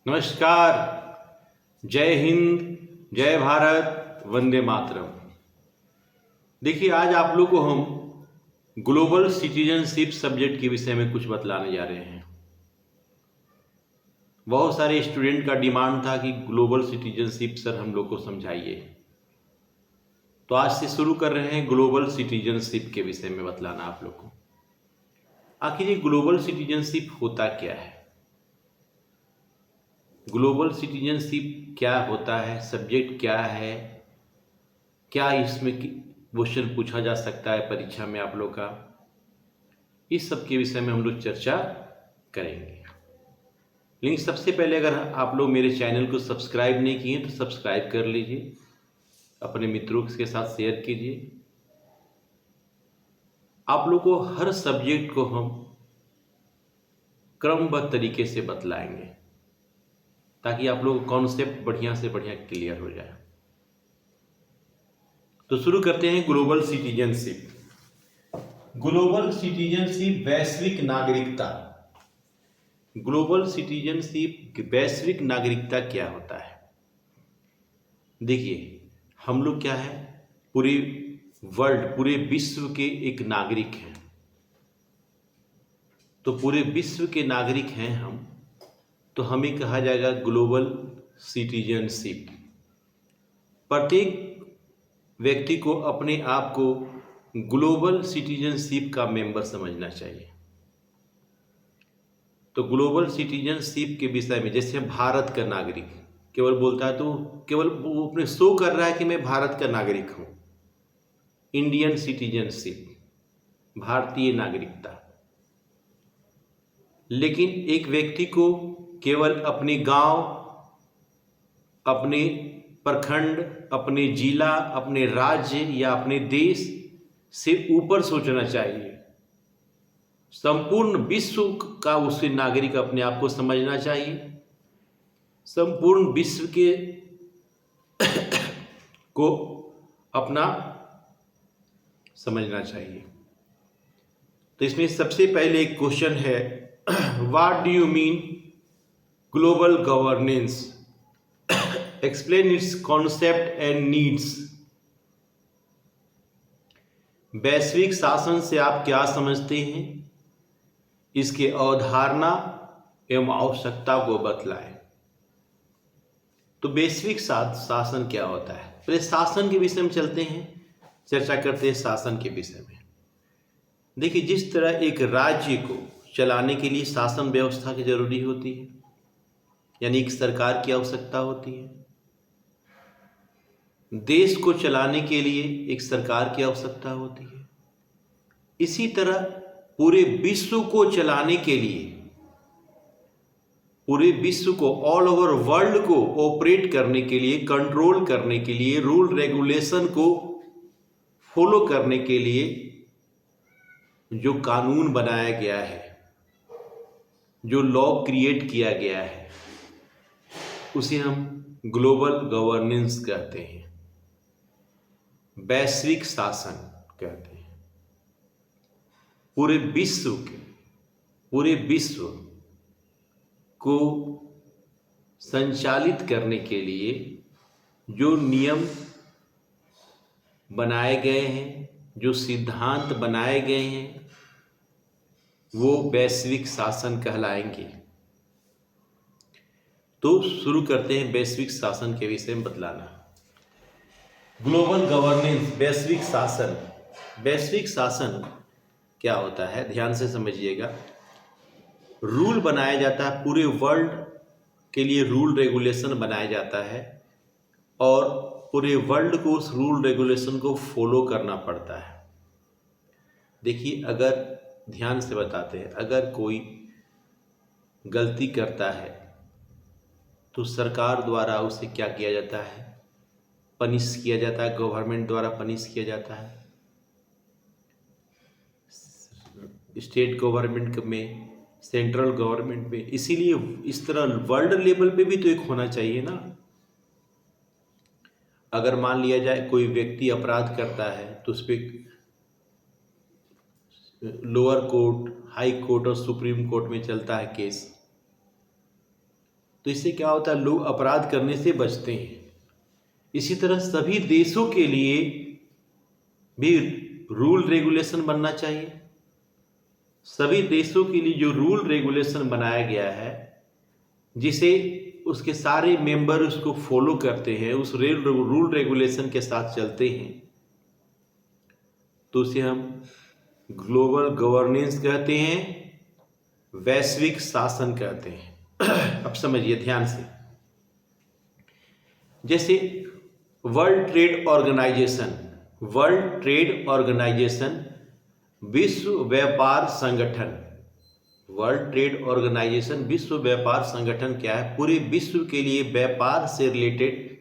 नमस्कार। जय हिंद, जय भारत, वंदे मातरम। देखिए, आज आप लोग को हम ग्लोबल सिटीजनशिप सब्जेक्ट के विषय में कुछ बतलाने जा रहे हैं। बहुत सारे स्टूडेंट का डिमांड था कि ग्लोबल सिटीजनशिप सर हम लोग को समझाइए, तो आज से शुरू कर रहे हैं ग्लोबल सिटीजनशिप के विषय में बतलाना आप लोग को। आखिर ये ग्लोबल सिटीजनशिप होता क्या है, ग्लोबल सिटीजनशिप क्या होता है, सब्जेक्ट क्या है, क्या इसमें क्वेश्चन पूछा जा सकता है परीक्षा में आप लोग का, इस सब के विषय में हम लोग चर्चा करेंगे। लेकिन सबसे पहले अगर आप लोग मेरे चैनल को सब्सक्राइब नहीं किए तो सब्सक्राइब कर लीजिए, अपने मित्रों के साथ शेयर कीजिए। आप लोग को हर सब्जेक्ट को हम क्रमबद्ध तरीके से बतलाएंगे ताकि आप लोग कॉन्सेप्ट बढ़िया से बढ़िया क्लियर हो जाए। तो शुरू करते हैं ग्लोबल सिटीजनशिप। ग्लोबल सिटीजनशिप वैश्विक नागरिकता। ग्लोबल सिटीजनशिप वैश्विक नागरिकता क्या होता है? देखिए, हम लोग क्या है, पूरे वर्ल्ड, पूरे विश्व के एक नागरिक हैं। तो पूरे विश्व के नागरिक हैं हम, तो हमें कहा जाएगा ग्लोबल सिटीजनशिप। प्रत्येक व्यक्ति को अपने आप को ग्लोबल सिटीजनशिप का मेंबर समझना चाहिए। तो ग्लोबल सिटीजनशिप के विषय में, जैसे भारत का नागरिक केवल बोलता है तो केवल वो अपने शो कर रहा है कि मैं भारत का नागरिक हूं, इंडियन सिटीजनशिप, भारतीय नागरिकता। लेकिन एक व्यक्ति को केवल अपने गांव, अपने प्रखंड, अपने जिला, अपने राज्य या अपने देश से ऊपर सोचना चाहिए। संपूर्ण विश्व का उसे नागरिक अपने आप को समझना चाहिए। संपूर्ण विश्व के को अपना समझना चाहिए। तो इसमें सबसे पहले एक क्वेश्चन है, what do you mean global governance, explain it's concept and needs. वैश्विक शासन से आप क्या समझते हैं, इसके अवधारणा एवं आवश्यकता को बतलाएं। तो वैश्विक शासन क्या होता है, पहले शासन के विषय में चलते हैं, चर्चा करते हैं शासन के विषय में। देखिए, जिस तरह एक राज्य को चलाने के लिए शासन व्यवस्था की जरूरी होती है, यानी एक सरकार की आवश्यकता होती है। देश को चलाने के लिए एक सरकार की आवश्यकता होती है। इसी तरह पूरे विश्व को चलाने के लिए, पूरे विश्व को, ऑल ओवर वर्ल्ड को ऑपरेट करने के लिए, कंट्रोल करने के लिए, रूल रेगुलेशन को फॉलो करने के लिए जो कानून बनाया गया है, जो लॉ क्रिएट किया गया है, उसे हम ग्लोबल गवर्नेंस कहते हैं, वैश्विक शासन कहते हैं। पूरे विश्व को संचालित करने के लिए जो नियम बनाए गए हैं, जो सिद्धांत बनाए गए हैं, वो वैश्विक शासन कहलाएंगे। तो शुरू करते हैं वैश्विक शासन के विषय में बतलाना। ग्लोबल गवर्नेंस, वैश्विक शासन। वैश्विक शासन क्या होता है, ध्यान से समझिएगा। रूल बनाया जाता है, पूरे वर्ल्ड के लिए रूल रेगुलेशन बनाया जाता है और पूरे वर्ल्ड को उस रूल रेगुलेशन को फॉलो करना पड़ता है। देखिए, अगर ध्यान से बताते हैं, अगर कोई गलती करता है तो सरकार द्वारा उसे क्या किया जाता है, पनिश किया जाता है, गवर्नमेंट द्वारा पनिश किया जाता है। स्टेट गवर्नमेंट में, सेंट्रल गवर्नमेंट में। इसीलिए इस तरह वर्ल्ड लेवल पे भी तो एक होना चाहिए ना। अगर मान लिया जाए कोई व्यक्ति अपराध करता है तो उस पर लोअर कोर्ट, हाई कोर्ट और सुप्रीम कोर्ट में चलता है केस। तो इससे क्या होता है, लोग अपराध करने से बचते हैं। इसी तरह सभी देशों के लिए भी रूल रेगुलेशन बनना चाहिए। सभी देशों के लिए जो रूल रेगुलेशन बनाया गया है, जिसे उसके सारे मेंबर उसको फॉलो करते हैं, उस रूल रेगुलेशन के साथ चलते हैं, तो उसे हम ग्लोबल गवर्नेंस कहते हैं, वैश्विक शासन कहते हैं। अब समझिए ध्यान से। जैसे वर्ल्ड ट्रेड ऑर्गेनाइजेशन, विश्व व्यापार संगठन। वर्ल्ड ट्रेड ऑर्गेनाइजेशन, विश्व व्यापार संगठन क्या है? पूरे विश्व के लिए व्यापार से रिलेटेड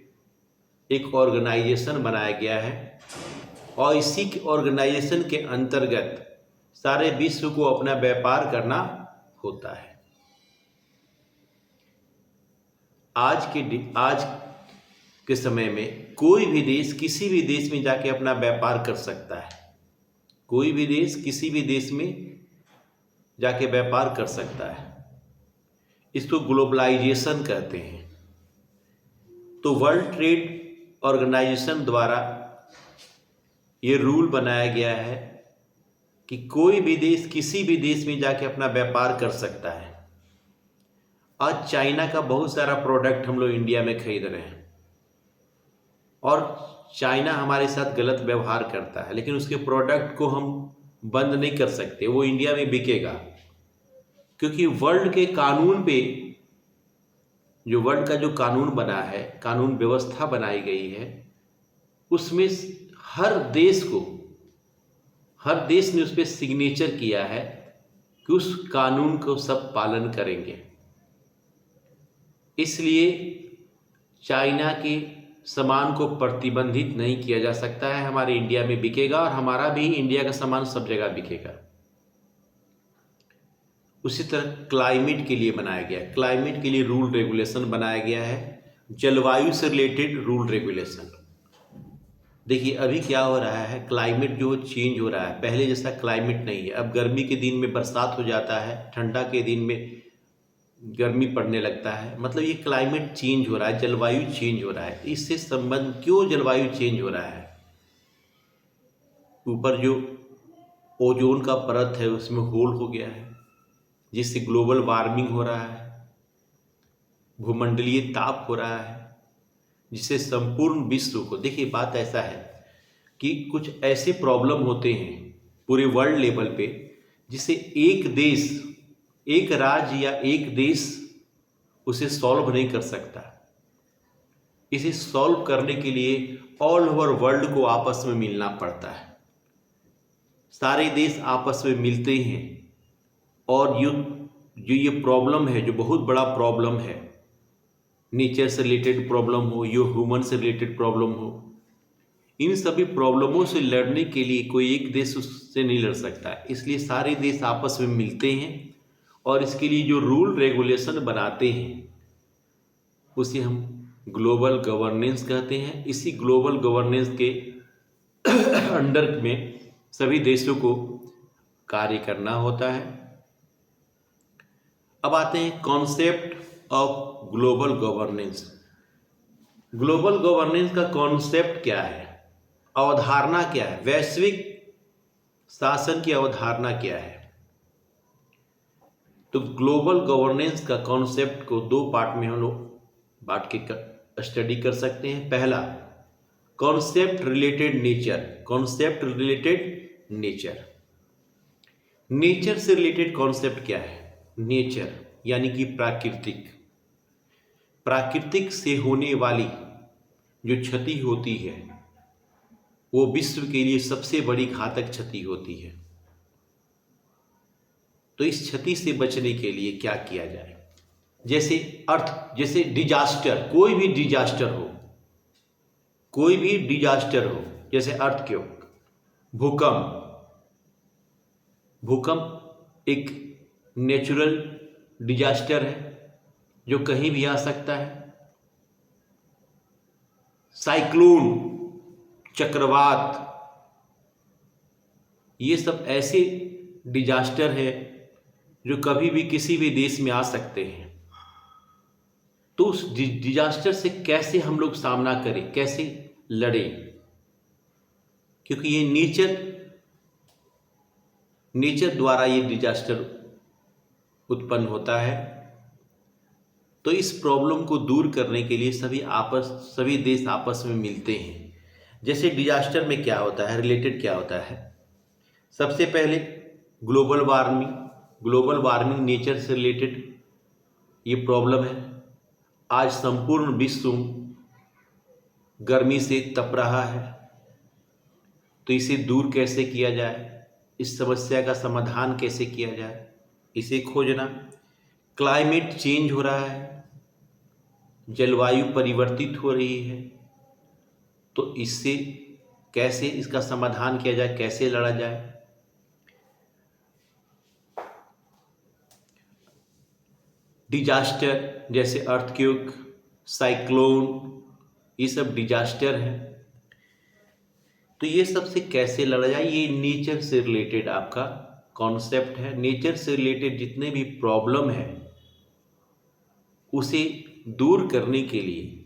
एक ऑर्गेनाइजेशन बनाया गया है, और इसी ऑर्गेनाइजेशन के अंतर्गत सारे विश्व को अपना व्यापार करना होता है। आज के समय में कोई भी देश किसी भी देश में जाके अपना व्यापार कर सकता है। कोई भी देश किसी भी देश में जाके व्यापार कर सकता है। इसको ग्लोबलाइजेशन कहते हैं। तो वर्ल्ड ट्रेड ऑर्गेनाइजेशन द्वारा ये रूल बनाया गया है कि कोई भी देश किसी भी देश में जाके अपना व्यापार कर सकता है। आज चाइना का बहुत सारा प्रोडक्ट हम लोग इंडिया में खरीद रहे हैं, और चाइना हमारे साथ गलत व्यवहार करता है, लेकिन उसके प्रोडक्ट को हम बंद नहीं कर सकते, वो इंडिया में बिकेगा। क्योंकि वर्ल्ड के कानून पे, जो वर्ल्ड का जो कानून बना है, कानून व्यवस्था बनाई गई है, उसमें हर देश ने उस पर सिग्नेचर किया है कि उस कानून को सब पालन करेंगे। इसलिए चाइना के सामान को प्रतिबंधित नहीं किया जा सकता है, हमारे इंडिया में बिकेगा, और हमारा भी इंडिया का सामान सब जगह बिकेगा। उसी तरह क्लाइमेट के लिए बनाया गया है, क्लाइमेट के लिए रूल रेगुलेशन बनाया गया है, जलवायु से रिलेटेड रूल रेगुलेशन। देखिए अभी क्या हो रहा है, क्लाइमेट जो चेंज हो रहा है, पहले जैसा क्लाइमेट नहीं है। अब गर्मी के दिन में बरसात हो जाता है, ठंडा के दिन में गर्मी पड़ने लगता है। मतलब ये क्लाइमेट चेंज हो रहा है, जलवायु चेंज हो रहा है। इससे संबंध, क्यों जलवायु चेंज हो रहा है? ऊपर जो ओजोन का परत है उसमें होल हो गया है, जिससे ग्लोबल वार्मिंग हो रहा है, भूमंडलीय ताप हो रहा है, जिससे संपूर्ण विश्व को, देखिए बात ऐसा है कि कुछ ऐसे प्रॉब्लम होते हैं पूरे वर्ल्ड लेवल पे, जिसे एक देश, एक राज्य या एक देश उसे सॉल्व नहीं कर सकता। इसे सॉल्व करने के लिए ऑल ओवर वर्ल्ड को आपस में मिलना पड़ता है। सारे देश आपस में मिलते हैं, और जो ये प्रॉब्लम है, जो बहुत बड़ा प्रॉब्लम है, नेचर से रिलेटेड प्रॉब्लम हो, यो ह्यूमन से रिलेटेड प्रॉब्लम हो, इन सभी प्रॉब्लमों से लड़ने के लिए कोई एक देश उससे नहीं लड़ सकता। इसलिए सारे देश आपस में मिलते हैं, और इसके लिए जो रूल रेगुलेशन बनाते हैं उसे हम ग्लोबल गवर्नेंस कहते हैं। इसी ग्लोबल गवर्नेंस के अंडर में सभी देशों को कार्य करना होता है। अब आते हैं concept of global governance. Global governance का कॉन्सेप्ट क्या है, अवधारणा क्या है, वैश्विक शासन की अवधारणा क्या है? तो ग्लोबल गवर्नेंस का कॉन्सेप्ट को दो पार्ट में हम लोग बांट के स्टडी कर सकते हैं। पहला, concept related nature. Concept related nature, nature से रिलेटेड कॉन्सेप्ट क्या है? नेचर यानी कि प्राकृतिक, प्राकृतिक से होने वाली जो क्षति होती है वो विश्व के लिए सबसे बड़ी घातक क्षति होती है। तो इस क्षति से बचने के लिए क्या किया जाए? जैसे जैसे डिजास्टर, कोई भी डिजास्टर हो, जैसे अर्थक्वेक, भूकंप एक नेचुरल डिजास्टर है जो कहीं भी आ सकता है। साइक्लोन, चक्रवात, ये सब ऐसे डिजास्टर है जो कभी भी किसी भी देश में आ सकते हैं। तो उस डिजास्टर से कैसे हम लोग सामना करें, कैसे लड़ें, क्योंकि ये नेचर द्वारा ये डिजास्टर उत्पन्न होता है। तो इस प्रॉब्लम को दूर करने के लिए सभी देश आपस में मिलते हैं। जैसे डिजास्टर में क्या होता है, रिलेटेड क्या होता है, सबसे पहले ग्लोबल वार्मिंग नेचर से रिलेटेड ये प्रॉब्लम है। आज संपूर्ण विश्व गर्मी से तप रहा है, तो इसे दूर कैसे किया जाए, इस समस्या का समाधान कैसे किया जाए, इसे खोजना। क्लाइमेट चेंज हो रहा है, जलवायु परिवर्तित हो रही है, तो इससे कैसे इसका समाधान किया जाए, कैसे लड़ा जाए। डिजास्टर जैसे अर्थक्वेक, साइक्लोन, ये सब डिजास्टर है। तो ये सबसे कैसे लड़ा जाए, ये नेचर से रिलेटेड आपका कॉन्सेप्ट है। नेचर से रिलेटेड जितने भी प्रॉब्लम है उसे दूर करने के लिए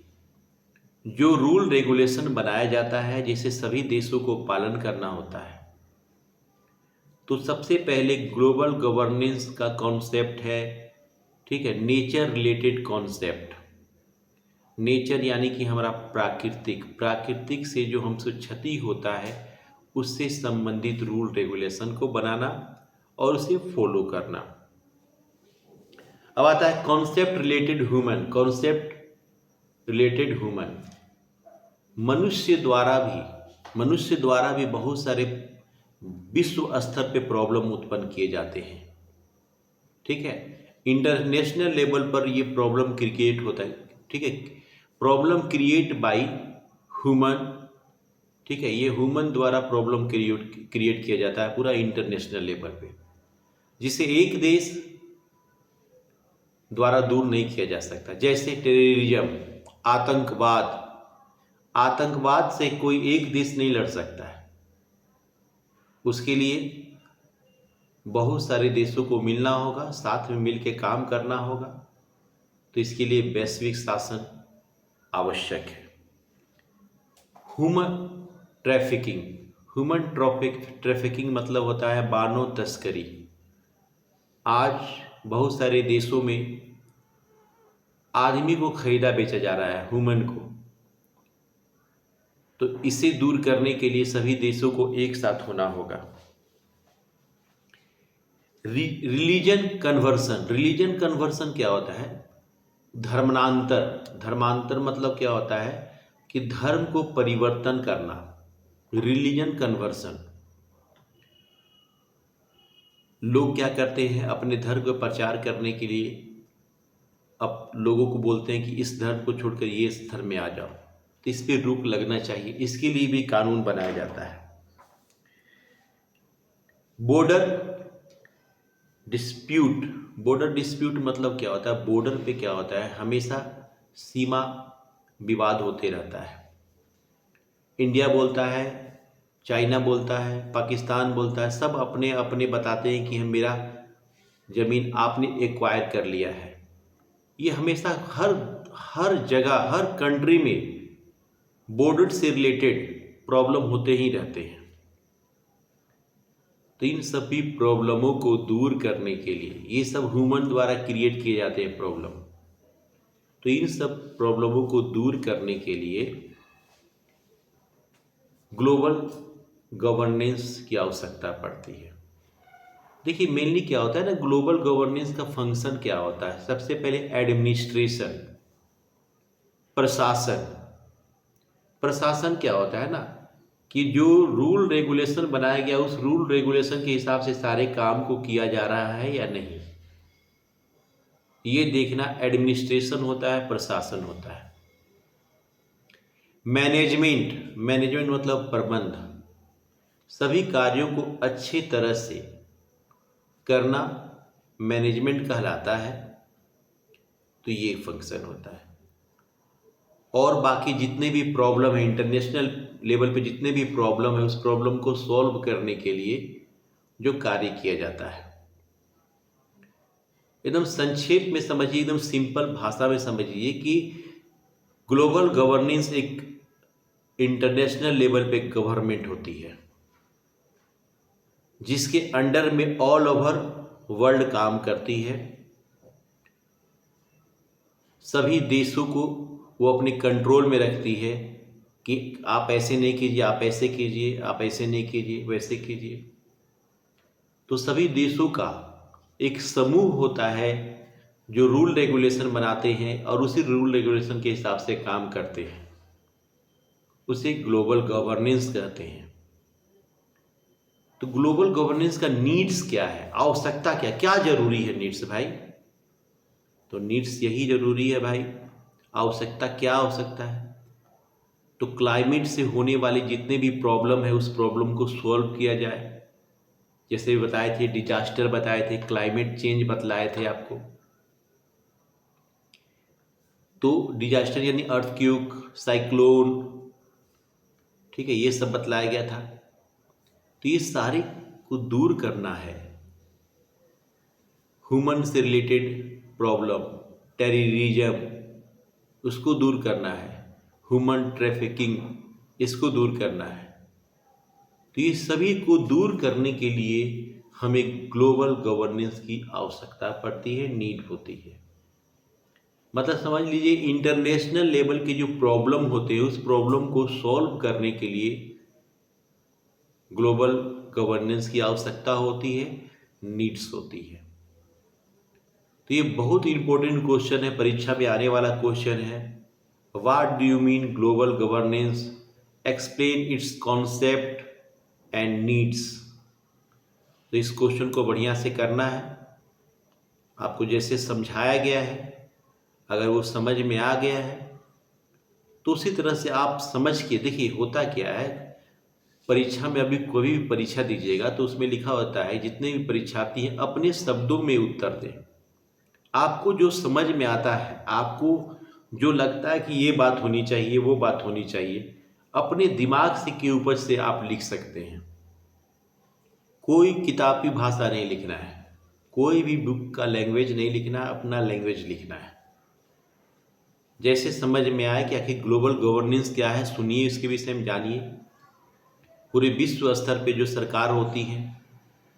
जो रूल रेगुलेशन बनाया जाता है, जिसे सभी देशों को पालन करना होता है। तो सबसे पहले ग्लोबल गवर्नेंस का कॉन्सेप्ट है, ठीक है, नेचर रिलेटेड कॉन्सेप्ट। नेचर यानी कि हमारा प्राकृतिक से जो हमसे क्षति होता है उससे संबंधित रूल रेगुलेशन को बनाना और उसे फॉलो करना। अब आता है कॉन्सेप्ट रिलेटेड ह्यूमन। मनुष्य द्वारा भी बहुत सारे विश्व स्तर पे प्रॉब्लम उत्पन्न किए जाते हैं, ठीक है। इंटरनेशनल लेवल पर ये प्रॉब्लम क्रिएट होता है, ठीक है, प्रॉब्लम क्रिएट बाय ह्यूमन, ठीक है। ये ह्यूमन द्वारा प्रॉब्लम क्रिएट किया जाता है पूरा इंटरनेशनल लेवल पे, जिसे एक देश द्वारा दूर नहीं किया जा सकता। जैसे टेररिज्म, आतंकवाद से कोई एक देश नहीं लड़ सकता है, उसके लिए बहुत सारे देशों को मिलना होगा, साथ में मिल के काम करना होगा। तो इसके लिए वैश्विक शासन आवश्यक है। ह्यूमन ट्रैफिकिंग मतलब होता है मानव तस्करी। आज बहुत सारे देशों में आदमी को खरीदा बेचा जा रहा है, ह्यूमन को। तो इसे दूर करने के लिए सभी देशों को एक साथ होना होगा। रिलीजन कन्वर्सन क्या होता है, धर्मांतर मतलब क्या होता है कि धर्म को परिवर्तन करना, रिलीजन कन्वर्सन। लोग क्या करते हैं, अपने धर्म का प्रचार करने के लिए अब लोगों को बोलते हैं कि इस धर्म को छोड़कर ये इस धर्म में आ जाओ। तो इस पर रोक लगना चाहिए, इसके लिए भी कानून बनाया जाता है। बॉर्डर डिस्प्यूट मतलब क्या होता है, बॉर्डर पे क्या होता है, हमेशा सीमा विवाद होते रहता है। इंडिया बोलता है, चाइना बोलता है, पाकिस्तान बोलता है, सब अपने अपने बताते हैं कि हम मेरा ज़मीन आपने एक्वायर कर लिया है। ये हमेशा हर जगह, हर कंट्री में बॉर्डर से रिलेटेड प्रॉब्लम होते ही रहते हैं। तो इन सभी प्रॉब्लमों को दूर करने के लिए, ये सब ह्यूमन द्वारा क्रिएट किए जाते हैं प्रॉब्लम, तो इन सब प्रॉब्लमों को दूर करने के लिए ग्लोबल गवर्नेंस की आवश्यकता पड़ती है। देखिए मेनली क्या होता है ना, ग्लोबल गवर्नेंस का फंक्शन क्या होता है। सबसे पहले एडमिनिस्ट्रेशन, प्रशासन क्या होता है ना कि जो रूल रेगुलेशन बनाया गया उस रूल रेगुलेशन के हिसाब से सारे काम को किया जा रहा है या नहीं, ये देखना एडमिनिस्ट्रेशन होता है, प्रशासन होता है। मैनेजमेंट मतलब प्रबंध, सभी कार्यों को अच्छी तरह से करना मैनेजमेंट कहलाता है। तो ये फंक्शन होता है। और बाकी जितने भी प्रॉब्लम है इंटरनेशनल लेवल पे, जितने भी प्रॉब्लम है उस प्रॉब्लम को सॉल्व करने के लिए जो कार्य किया जाता है। एकदम संक्षेप में समझिए, एकदम सिंपल भाषा में समझिए कि ग्लोबल गवर्नेंस एक इंटरनेशनल लेवल पे गवर्नमेंट होती है जिसके अंडर में ऑल ओवर वर्ल्ड काम करती है। सभी देशों को वो अपने कंट्रोल में रखती है कि आप ऐसे नहीं कीजिए, आप ऐसे कीजिए, आप ऐसे नहीं कीजिए, वैसे कीजिए। तो सभी देशों का एक समूह होता है जो रूल रेगुलेशन बनाते हैं और उसी रूल रेगुलेशन के हिसाब से काम करते हैं, उसे ग्लोबल गवर्नेंस कहते हैं। तो ग्लोबल गवर्नेंस का नीड्स क्या है, आवश्यकता क्या क्या जरूरी है नीड्स भाई? तो नीड्स यही जरूरी है भाई। आवश्यकता क्या आवश्यकता है? तो क्लाइमेट से होने वाले जितने भी प्रॉब्लम है उस प्रॉब्लम को सॉल्व किया जाए। जैसे बताए थे, डिजास्टर बताए थे, क्लाइमेट चेंज बतलाए थे आपको। तो डिजास्टर यानी अर्थक्वेक, साइक्लोन, ठीक है, ये सब बतलाया गया था। तो ये सारे को दूर करना है। ह्यूमन से रिलेटेड प्रॉब्लम, टेररिज्म, उसको दूर करना है। ह्यूमन ट्रैफिकिंग, इसको दूर करना है। तो ये सभी को दूर करने के लिए हमें ग्लोबल गवर्नेंस की आवश्यकता पड़ती है, नीड होती है। मतलब समझ लीजिए इंटरनेशनल लेवल के जो प्रॉब्लम होते हैं उस प्रॉब्लम को सॉल्व करने के लिए ग्लोबल गवर्नेंस की आवश्यकता होती है, नीड्स होती है। तो ये बहुत इंपॉर्टेंट क्वेश्चन है, परीक्षा में आने वाला क्वेश्चन है। What do you mean global governance, explain it's concept and needs. तो इस क्वेश्चन को बढ़िया से करना है। आपको जैसे समझाया गया है अगर वो समझ में आ गया है तो उसी तरह से आप समझ के देखिए। होता क्या है, परीक्षा में अभी कोई भी परीक्षा दीजिएगा तो उसमें लिखा होता है जितने भी परीक्षार्थी हैं अपने शब्दों में उत्तर दें। आपको जो समझ में आता है, आपको जो लगता है कि ये बात होनी चाहिए, वो बात होनी चाहिए, अपने दिमाग से के ऊपर से आप लिख सकते हैं। कोई किताबी भाषा नहीं लिखना है, कोई भी बुक का लैंग्वेज नहीं लिखना है, अपना लैंग्वेज लिखना है। जैसे समझ में आए कि आखिर ग्लोबल गवर्नेंस क्या है, सुनिए, इसके विषय में जानिए। पूरे विश्व स्तर पे जो सरकार होती है,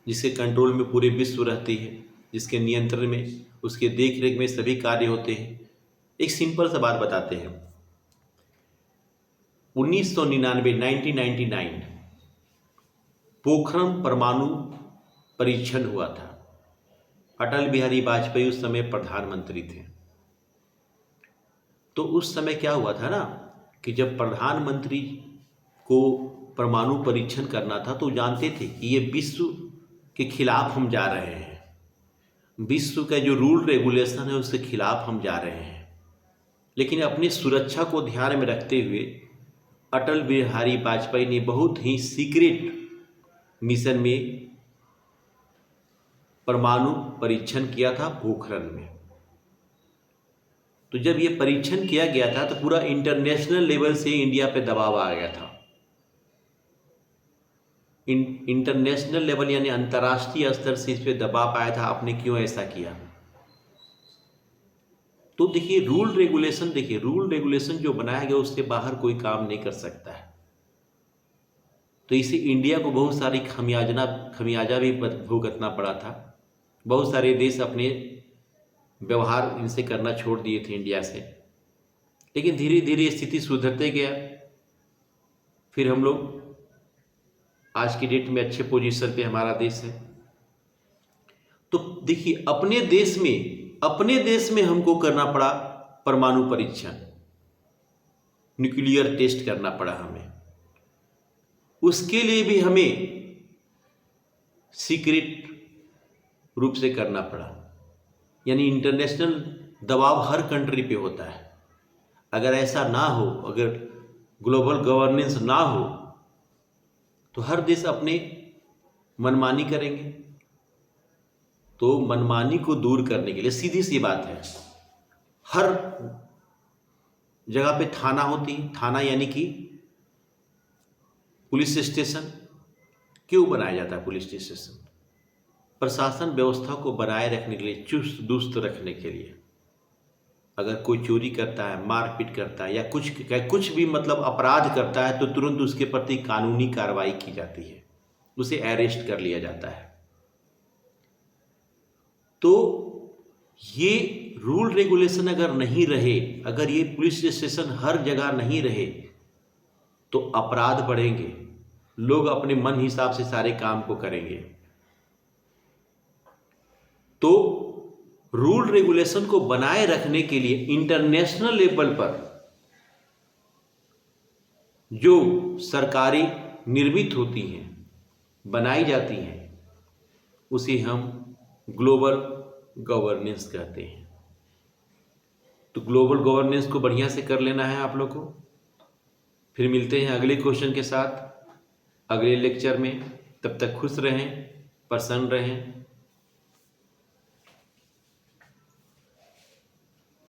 जिसके कंट्रोल में पूरे विश्व रहती है, जिसके नियंत्रण में, उसके देख रेख में सभी कार्य होते हैं। एक सिंपल सा बात बताते हैं। 1999 पोखरण परमाणु परीक्षण हुआ था। अटल बिहारी वाजपेयी उस समय प्रधानमंत्री थे। तो उस समय क्या हुआ था ना कि जब प्रधानमंत्री को परमाणु परीक्षण करना था तो जानते थे कि ये विश्व के खिलाफ हम जा रहे हैं, विश्व का जो रूल रेगुलेशन है उसके खिलाफ हम जा रहे हैं। लेकिन अपनी सुरक्षा को ध्यान में रखते हुए अटल बिहारी वाजपेयी ने बहुत ही सीक्रेट मिशन में परमाणु परीक्षण किया था पोखरण में। तो जब ये परीक्षण किया गया था तो पूरा इंटरनेशनल लेवल से इंडिया पे दबाव आ गया था। इंटरनेशनल लेवल यानी अंतर्राष्ट्रीय स्तर से इस पे दबाव आया था, आपने क्यों ऐसा किया। तो देखिए रूल रेगुलेशन, देखिए रूल रेगुलेशन जो बनाया गया उससे बाहर कोई काम नहीं कर सकता है। तो इसे इंडिया को बहुत सारी खमियाजा भी भुगतना पड़ा था। बहुत सारे देश अपने व्यवहार इनसे करना छोड़ दिए थे इंडिया से, लेकिन धीरे धीरे स्थिति सुधरते गया। फिर हम लोग आज की डेट में अच्छे पोजीशन पे हमारा देश है। तो देखिए अपने देश में हमको करना पड़ा परमाणु परीक्षण, न्यूक्लियर टेस्ट करना पड़ा हमें। उसके लिए भी हमें सीक्रेट रूप से करना पड़ा, यानी इंटरनेशनल दबाव हर कंट्री पे होता है। अगर ऐसा ना हो, अगर ग्लोबल गवर्नेंस ना हो तो हर देश अपने मनमानी करेंगे। तो मनमानी को दूर करने के लिए सीधी सी बात है, हर जगह पे थाना होती है। थाना यानी कि पुलिस स्टेशन। क्यों बनाया जाता है पुलिस स्टेशन? प्रशासन व्यवस्था को बनाए रखने के लिए, चुस्त दुरुस्त रखने के लिए, अगर कोई चोरी करता है, मारपीट करता है या कुछ भी मतलब अपराध करता है तो तुरंत उसके प्रति कानूनी कार्रवाई की जाती है, उसे अरेस्ट कर लिया जाता है। तो ये रूल रेगुलेशन अगर नहीं रहे, अगर ये पुलिस स्टेशन हर जगह नहीं रहे तो अपराध बढ़ेंगे, लोग अपने मन हिसाब से सारे काम को करेंगे। तो रूल रेगुलेशन को बनाए रखने के लिए इंटरनेशनल लेवल पर जो सरकारी निर्मित होती हैं, बनाई जाती हैं, उसे हम ग्लोबल गवर्नेंस कहते हैं। तो ग्लोबल गवर्नेंस को बढ़िया से कर लेना है आप लोग को। फिर मिलते हैं अगले क्वेश्चन के साथ अगले लेक्चर में। तब तक खुश रहें, प्रसन्न रहें।